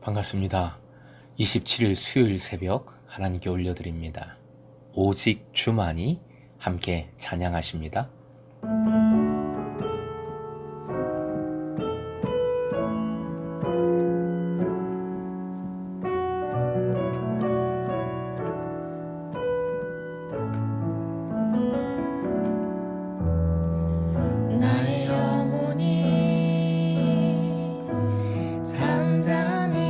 반갑습니다. 27일 수요일 새벽 하나님께 올려드립니다. 오직 주만이 함께 찬양하십니다. 나의 영혼이 잠잠히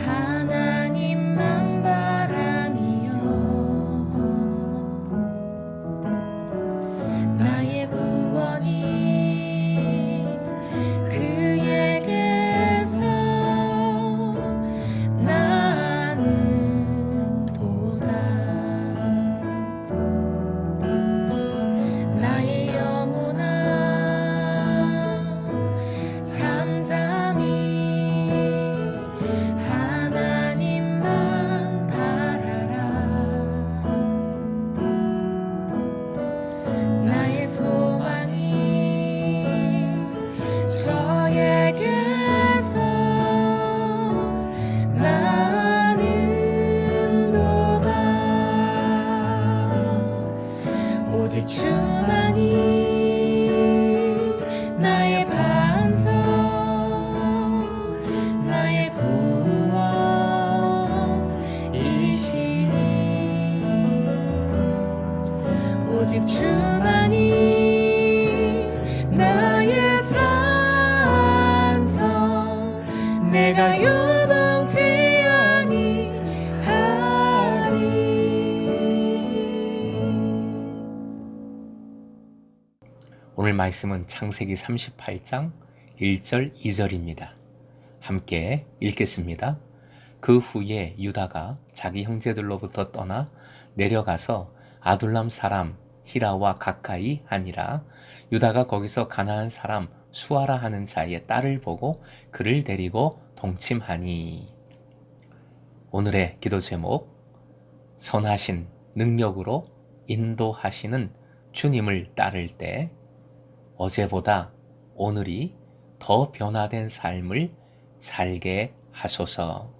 하나님만 바라며 나의 구원이 그에게서 나는 도다. 나의 영혼아 잠잠히 하나님만 바라라. 나의 소망이 저에게서 나는 도다. 오직 주만이 나의 반석, 나의 구원이시니. 오직 주만이 나의 산성, 내가 요동치 아니하리. 오늘 말씀은 창세기 38장 1절 2절입니다. 함께 읽겠습니다. 그 후에 유다가 자기 형제들로부터 떠나 내려가서 아둘람 사람 히라와 가까이 하니라. 유다가 거기서 가나안 사람 수아라 하는 자의 딸을 보고 그를 데리고 동침하니. 오늘의 기도 제목, 선하신 능력으로 인도하시는 주님을 따를 때 어제보다 오늘이 더 변화된 삶을 살게 하소서.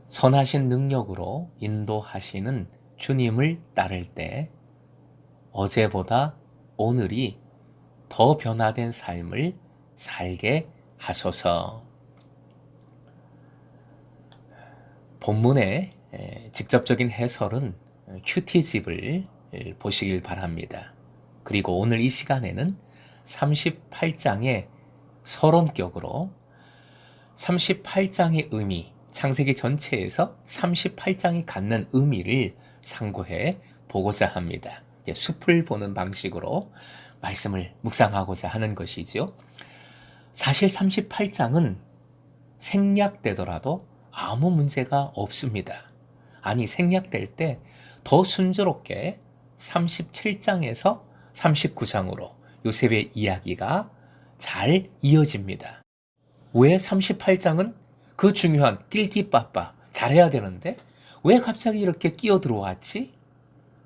선하신 능력으로 인도하시는 주님을 따를 때 어제보다 오늘이 더 변화된 삶을 살게 하소서. 본문의 직접적인 해설은 큐티집을 보시길 바랍니다. 그리고 오늘 이 시간에는 38장의 서론격으로 38장의 의미, 창세기 전체에서 38장이 갖는 의미를 상고해 보고자 합니다. 이제 숲을 보는 방식으로 말씀을 묵상하고자 하는 것이죠. 사실 38장은 생략되더라도 아무 문제가 없습니다. 아니, 생략될 때 더 순조롭게 37장에서 39장으로 요셉의 이야기가 잘 이어집니다. 왜 38장은 그 중요한 낄끼빠빠 잘해야 되는데 왜 갑자기 이렇게 끼어 들어왔지?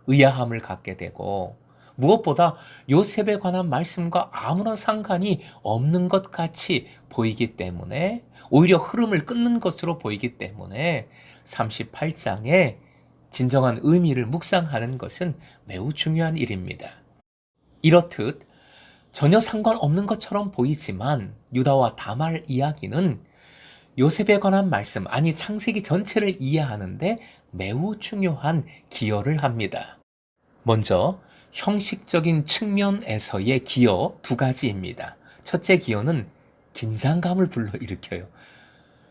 의아함을 갖게 되고, 무엇보다 요셉에 관한 말씀과 아무런 상관이 없는 것 같이 보이기 때문에, 오히려 흐름을 끊는 것으로 보이기 때문에 38장의 진정한 의미를 묵상하는 것은 매우 중요한 일입니다. 이렇듯 전혀 상관없는 것처럼 보이지만 유다와 다말 이야기는 요셉에 관한 말씀, 아니 창세기 전체를 이해하는데 매우 중요한 기여를 합니다. 먼저 형식적인 측면에서의 기여 두 가지입니다. 첫째 기여는 긴장감을 불러일으켜요.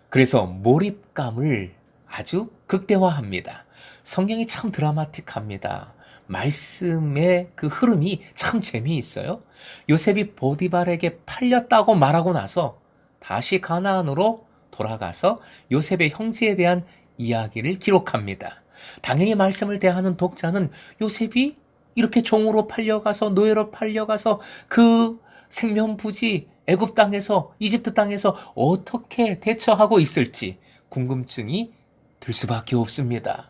그래서 몰입감을 아주 극대화합니다. 성경이 참 드라마틱합니다. 말씀의 그 흐름이 참 재미있어요. 요셉이 보디발에게 팔렸다고 말하고 나서 다시 가나안으로 돌아가서 요셉의 형제에 대한 이야기를 기록합니다. 당연히 말씀을 대하는 독자는 요셉이 이렇게 종으로 팔려가서 노예로 팔려가서 그 생면부지 애굽 땅에서 이집트 땅에서 어떻게 대처하고 있을지 궁금증이 들 수밖에 없습니다.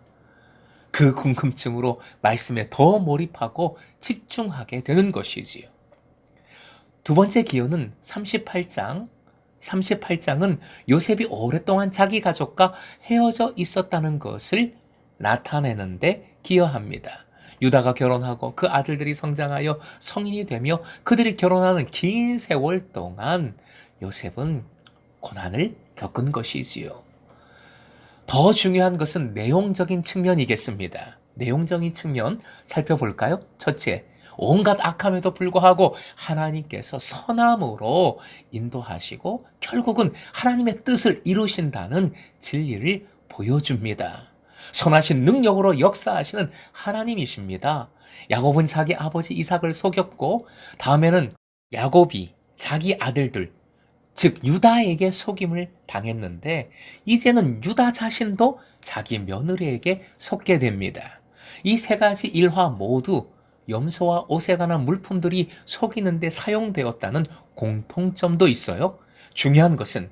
그 궁금증으로 말씀에 더 몰입하고 집중하게 되는 것이지요. 두 번째 기호는 38장 38장은 요셉이 오랫동안 자기 가족과 헤어져 있었다는 것을 나타내는데 기여합니다. 유다가 결혼하고 그 아들들이 성장하여 성인이 되며 그들이 결혼하는 긴 세월 동안 요셉은 고난을 겪은 것이지요. 더 중요한 것은 내용적인 측면이겠습니다. 내용적인 측면 살펴볼까요? 첫째, 온갖 악함에도 불구하고 하나님께서 선함으로 인도하시고 결국은 하나님의 뜻을 이루신다는 진리를 보여줍니다. 선하신 능력으로 역사하시는 하나님이십니다. 야곱은 자기 아버지 이삭을 속였고 다음에는 야곱이 자기 아들들 즉 유다에게 속임을 당했는데 이제는 유다 자신도 자기 며느리에게 속게 됩니다. 이 세 가지 일화 모두 염소와 옷에 관한 물품들이 속이는 데 사용되었다는 공통점도 있어요. 중요한 것은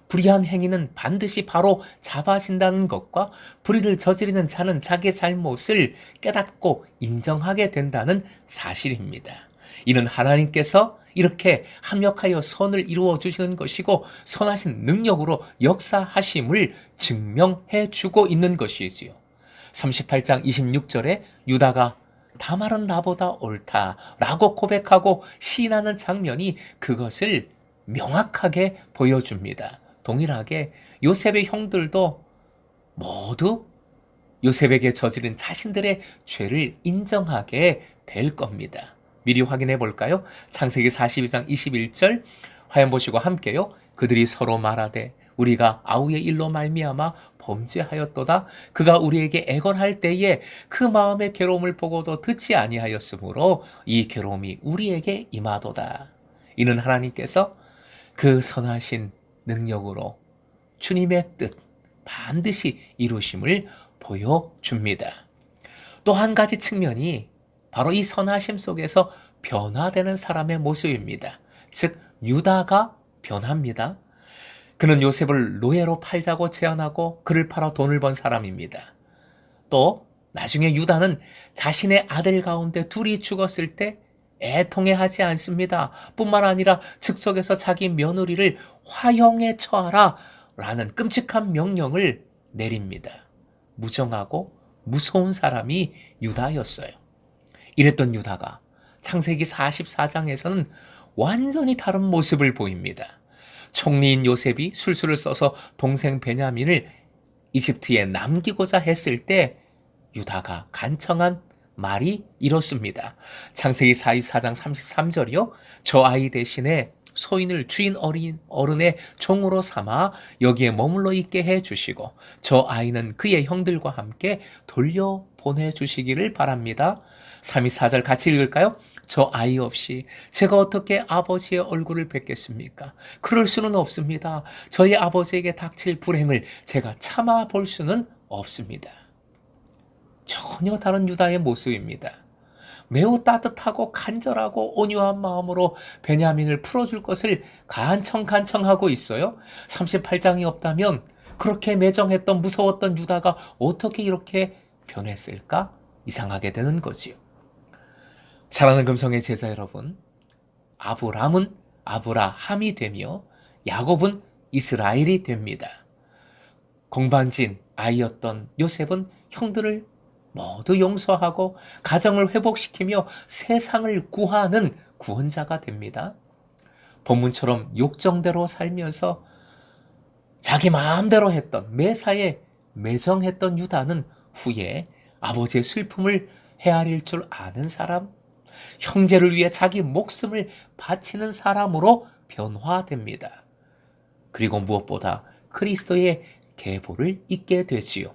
불의한 행위는 반드시 바로 잡아진다는 것과 불의를 저지르는 자는 자기의 잘못을 깨닫고 인정하게 된다는 사실입니다. 이는 하나님께서 이렇게 합력하여 선을 이루어 주시는 것이고 선하신 능력으로 역사하심을 증명해 주고 있는 것이지요. 38장 26절에 유다가 다말은 나보다 옳다라고 고백하고 시인하는 장면이 그것을 명확하게 보여줍니다. 동일하게 요셉의 형들도 모두 요셉에게 저지른 자신들의 죄를 인정하게 될 겁니다. 미리 확인해 볼까요? 창세기 42장 21절 화면 보시고 함께요. 그들이 서로 말하되 우리가 아우의 일로 말미암아 범죄하였도다. 그가 우리에게 애걸할 때에 그 마음의 괴로움을 보고도 듣지 아니하였으므로 이 괴로움이 우리에게 임하도다. 이는 하나님께서 그 선하신 능력으로 주님의 뜻 반드시 이루심을 보여줍니다. 또 한 가지 측면이 바로 이 선하심 속에서 변화되는 사람의 모습입니다. 즉 유다가 변합니다. 그는 요셉을 노예로 팔자고 제안하고 그를 팔아 돈을 번 사람입니다. 또 나중에 유다는 자신의 아들 가운데 둘이 죽었을 때 애통해하지 않습니다. 뿐만 아니라 즉석에서 자기 며느리를 화형에 처하라 라는 끔찍한 명령을 내립니다. 무정하고 무서운 사람이 유다였어요. 이랬던 유다가 창세기 44장에서는 완전히 다른 모습을 보입니다. 총리인 요셉이 술수를 써서 동생 베냐민을 이집트에 남기고자 했을 때 유다가 간청한 말이 이렇습니다. 창세기 44장 33절이요. 저 아이 대신에 소인을 주인 어른의 종으로 삼아 여기에 머물러 있게 해주시고 저 아이는 그의 형들과 함께 돌려보내주시기를 바랍니다. 34절 같이 읽을까요? 저 아이 없이 제가 어떻게 아버지의 얼굴을 뵙겠습니까? 그럴 수는 없습니다. 저희 아버지에게 닥칠 불행을 제가 참아 볼 수는 없습니다. 전혀 다른 유다의 모습입니다. 매우 따뜻하고 간절하고 온유한 마음으로 베냐민을 풀어줄 것을 간청하고 있어요. 38장이 없다면 그렇게 매정했던 무서웠던 유다가 어떻게 이렇게 변했을까? 이상하게 되는 거지요. 사랑하는 금성의 제자 여러분, 아브람은 아브라함이 되며 야곱은 이스라엘이 됩니다. 공방진 아이였던 요셉은 형들을 모두 용서하고 가정을 회복시키며 세상을 구하는 구원자가 됩니다. 본문처럼 욕정대로 살면서 자기 마음대로 했던 매사에 매정했던 유다는 후에 아버지의 슬픔을 헤아릴 줄 아는 사람, 형제를 위해 자기 목숨을 바치는 사람으로 변화됩니다. 그리고 무엇보다 그리스도의 계보를 잇게 되지요.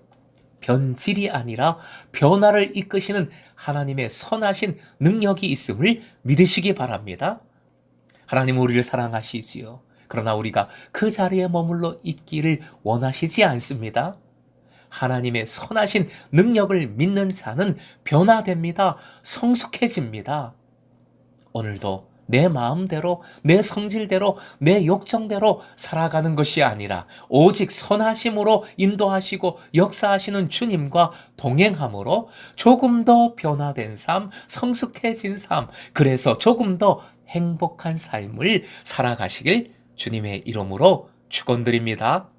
변질이 아니라 변화를 이끄시는 하나님의 선하신 능력이 있음을 믿으시기 바랍니다. 하나님은 우리를 사랑하시지요. 그러나 우리가 그 자리에 머물러 있기를 원하시지 않습니다. 하나님의 선하신 능력을 믿는 자는 변화됩니다. 성숙해집니다. 오늘도 내 마음대로, 내 성질대로, 내 욕정대로 살아가는 것이 아니라 오직 선하심으로 인도하시고 역사하시는 주님과 동행함으로 조금 더 변화된 삶, 성숙해진 삶, 그래서 조금 더 행복한 삶을 살아가시길 주님의 이름으로 축원드립니다.